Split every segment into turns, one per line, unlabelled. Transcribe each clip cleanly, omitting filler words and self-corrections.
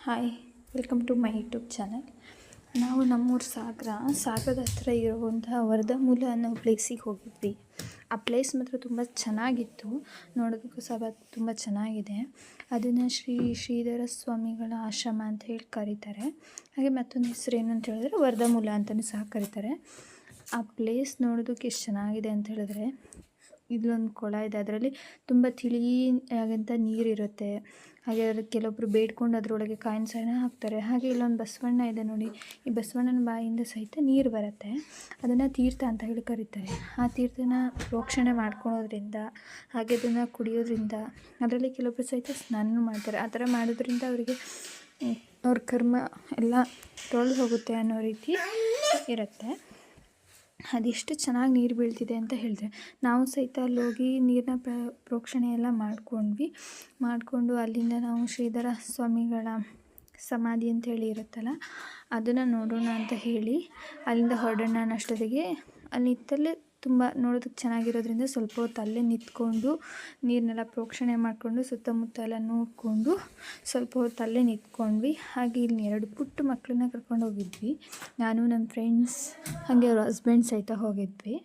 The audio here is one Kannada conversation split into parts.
Hi, welcome to my YouTube channel. ನಾವು ನಮ್ಮೂರು ಸಾಗರದ ಹತ್ರ ಇರುವಂತಹ ವರದಾಮೂಲ ಅನ್ನೋ ಪ್ಲೇಸಿಗೆ ಹೋಗಿದ್ವಿ. ಆ ಪ್ಲೇಸ್ ಮಾತ್ರ ತುಂಬ ಚೆನ್ನಾಗಿತ್ತು, ನೋಡೋದಕ್ಕೂ ಸಹ ತುಂಬ ಚೆನ್ನಾಗಿದೆ. ಅದನ್ನು ಶ್ರೀಧರ ಸ್ವಾಮಿಗಳ ಆಶ್ರಮ ಅಂತ ಹೇಳಿ ಕರೀತಾರೆ. ಹಾಗೆ ಮತ್ತೊಂದು ಹೆಸರು ಏನು ಅಂತ ಹೇಳಿದ್ರೆ ವರದಾಮೂಲ ಅಂತಲೂ ಸಹ ಕರೀತಾರೆ. ಆ ಪ್ಲೇಸ್ ನೋಡೋದಕ್ಕೆ ಎಷ್ಟು ಚೆನ್ನಾಗಿದೆ ಅಂತ ಹೇಳಿದ್ರೆ, ಇಲ್ಲೊಂದು ಕೊಳ ಇದೆ, ಅದರಲ್ಲಿ ತುಂಬ ತಿಳಿಯಾಗಂಥ ನೀರಿರುತ್ತೆ. ಹಾಗೆ ಅದಕ್ಕೆ ಕೆಲವೊಬ್ಬರು ಬೇಡ್ಕೊಂಡು ಅದರೊಳಗೆ ಕಾಯಿನ್ಸನ್ನು ಹಾಕ್ತಾರೆ. ಹಾಗೆ ಇಲ್ಲೊಂದು ಬಸವಣ್ಣ ಇದೆ ನೋಡಿ, ಈ ಬಸವಣ್ಣನ ಬಾಯಿಂದ ಸಹಿತ ನೀರು ಬರುತ್ತೆ. ಅದನ್ನು ತೀರ್ಥ ಅಂತ ಹೇಳಿ ಕರೀತಾರೆ. ಆ ತೀರ್ಥನ ಪ್ರೋಕ್ಷಣೆ ಮಾಡ್ಕೊಳೋದ್ರಿಂದ, ಹಾಗೆ ಅದನ್ನು ಕುಡಿಯೋದ್ರಿಂದ, ಅದರಲ್ಲಿ ಕೆಲವೊಬ್ಬರು ಸಹಿತ ಸ್ನಾನ ಮಾಡ್ತಾರೆ. ಆ ಥರ ಮಾಡೋದ್ರಿಂದ ಅವರಿಗೆ ಅವ್ರ ಕರ್ಮ ಎಲ್ಲ ತೊಳೆದು ಹೋಗುತ್ತೆ ಅನ್ನೋ ರೀತಿ ಇರುತ್ತೆ. ಅದೆಷ್ಟು ಚೆನ್ನಾಗಿ ನೀರು ಬೀಳ್ತಿದೆ ಅಂತ ಹೇಳಿದ್ರೆ, ನಾವು ಸಹಿತ ಅಲ್ಲೋಗಿ ನೀರನ್ನ ಪ್ರೋಕ್ಷಣೆ ಎಲ್ಲ ಮಾಡಿಕೊಂಡು ಅಲ್ಲಿಂದ ನಾವು ಶ್ರೀಧರ ಸ್ವಾಮಿಗಳ ಸಮಾಧಿ ಅಂತೇಳಿ ಇರುತ್ತಲ್ಲ, ಅದನ್ನು ನೋಡೋಣ ಅಂತ ಹೇಳಿ ಅಲ್ಲಿಂದ ಹೊರಡೋಣ ಅನ್ನೋಷ್ಟೊತ್ತಿಗೆ ಅಲ್ಲಿ ನಿಂತಲ್ಲೇ ತುಂಬ ನೋಡೋದಕ್ಕೆ ಚೆನ್ನಾಗಿರೋದ್ರಿಂದ ಸ್ವಲ್ಪ ಹೊತ್ತು ಅಲ್ಲೇ ನಿಂತ್ಕೊಂಡು ನೀರನ್ನೆಲ್ಲ ಪ್ರೋಕ್ಷಣೆ ಮಾಡಿಕೊಂಡು ಸುತ್ತಮುತ್ತ ಎಲ್ಲ ನೋಡಿಕೊಂಡು ಸ್ವಲ್ಪ ಹೊತ್ತು ಅಲ್ಲೇ ನಿಂತ್ಕೊಂಡ್ವಿ. ಹಾಗೆ ಇಲ್ಲಿ 2 ಪುಟ್ಟ ಮಕ್ಕಳನ್ನ ಕರ್ಕೊಂಡು ಹೋಗಿದ್ವಿ. ನಾನು, ನಮ್ಮ ಫ್ರೆಂಡ್ಸ್, ಹಾಗೆ ಅವ್ರ ಹಸ್ಬೆಂಡ್ ಸಹಿತ ಹೋಗಿದ್ವಿ.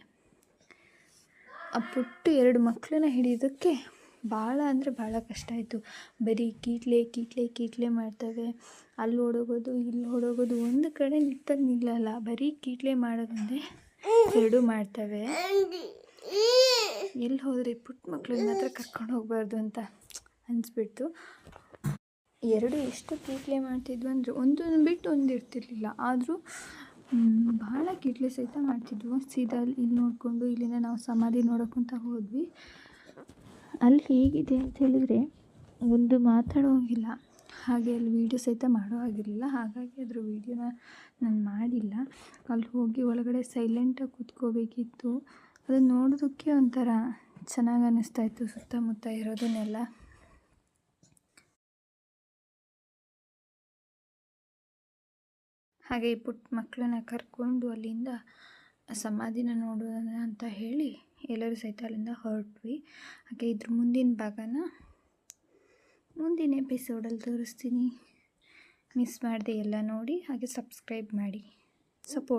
ಆ ಪುಟ್ಟ 2 ಮಕ್ಕಳನ್ನ ಹಿಡಿಯೋದಕ್ಕೆ ಭಾಳ ಅಂದರೆ ಭಾಳ ಕಷ್ಟ ಆಯಿತು. ಬರೀ ಕೀಟ್ಲೆ ಮಾಡ್ತವೆ. ಅಲ್ಲಿ ಓಡೋಗೋದು, ಇಲ್ಲಿ ಓಡೋಗೋದು, ಒಂದು ಕಡೆ ನಿಲ್ಲಲ್ಲ. ಬರೀ ಕೀಟ್ಲೆ ಮಾಡೋದಂದರೆ 2 ಮಾಡ್ತವೆ. ಎಲ್ಲಿ ಹೋದರೆ ಪುಟ್ಟ ಮಕ್ಕಳನ್ನ ಮಾತ್ರ ಕರ್ಕೊಂಡು ಹೋಗಬಾರ್ದು ಅಂತ ಅನಿಸ್ಬಿಡ್ತು. 2 ಎಷ್ಟು ಕೀಟ್ಲೆ ಮಾಡ್ತಿದ್ವು ಅಂದರೆ ಒಂದನ್ನು ಬಿಟ್ಟು ಒಂದು ಇರ್ತಿರ್ಲಿಲ್ಲ. ಆದರೂ ಭಾಳ ಕೀಟ್ಲೆ ಸಹಿತ ಮಾಡ್ತಿದ್ವು. ಸೀದಾ ಇಲ್ಲಿ ನೋಡಿಕೊಂಡು ಇಲ್ಲಿಂದ ನಾವು ಸಮಾಧಿ ನೋಡೋಕ್ಕಂತ ಹೋದ್ವಿ. ಅಲ್ಲಿ ಹೇಗಿದೆ ಅಂತ ಹೇಳಿದರೆ ಒಂದು ಮಾತಾಡೋಂಗಿಲ್ಲ, ಹಾಗೆ ಅಲ್ಲಿ ವೀಡಿಯೋ ಸಹಿತ ಮಾಡೋ ಹಾಗಿರಲಿಲ್ಲ. ಹಾಗಾಗಿ ಅದ್ರ ವೀಡಿಯೋನ ನಾನು ಮಾಡಿಲ್ಲ. ಅಲ್ಲಿ ಹೋಗಿ ಒಳಗಡೆ ಸೈಲೆಂಟಾಗಿ ಕೂತ್ಕೋಬೇಕಿತ್ತು. ಅದನ್ನು ನೋಡೋದಕ್ಕೆ ಒಂಥರ ಚೆನ್ನಾಗಿ ಅನ್ನಿಸ್ತಾಯಿತ್ತು, ಸುತ್ತಮುತ್ತ ಇರೋದನ್ನೆಲ್ಲ. ಹಾಗೆ ಈ ಪುಟ್ಟ ಮಕ್ಕಳನ್ನ ಕರ್ಕೊಂಡು ಅಲ್ಲಿಂದ ಸಮಾಧಿನ ನೋಡೋಣ ಅಂತ ಹೇಳಿ ಎಲ್ಲರೂ ಸಹಿತ ಅಲ್ಲಿಂದ ಹೊರಟ್ವಿ. ಹಾಗೆ ಇದ್ರ ಮುಂದಿನ ಭಾಗನ ಮುಂದಿನ ಎಪಿಸೋಡಲ್ಲಿ ತೋರಿಸ್ತೀನಿ. ಮಿಸ್ ಮಾಡದೆ ಎಲ್ಲ ನೋಡಿ, ಹಾಗೆ ಸಬ್ಸ್ಕ್ರೈಬ್ ಮಾಡಿ, ಸಪೋರ್ಟ್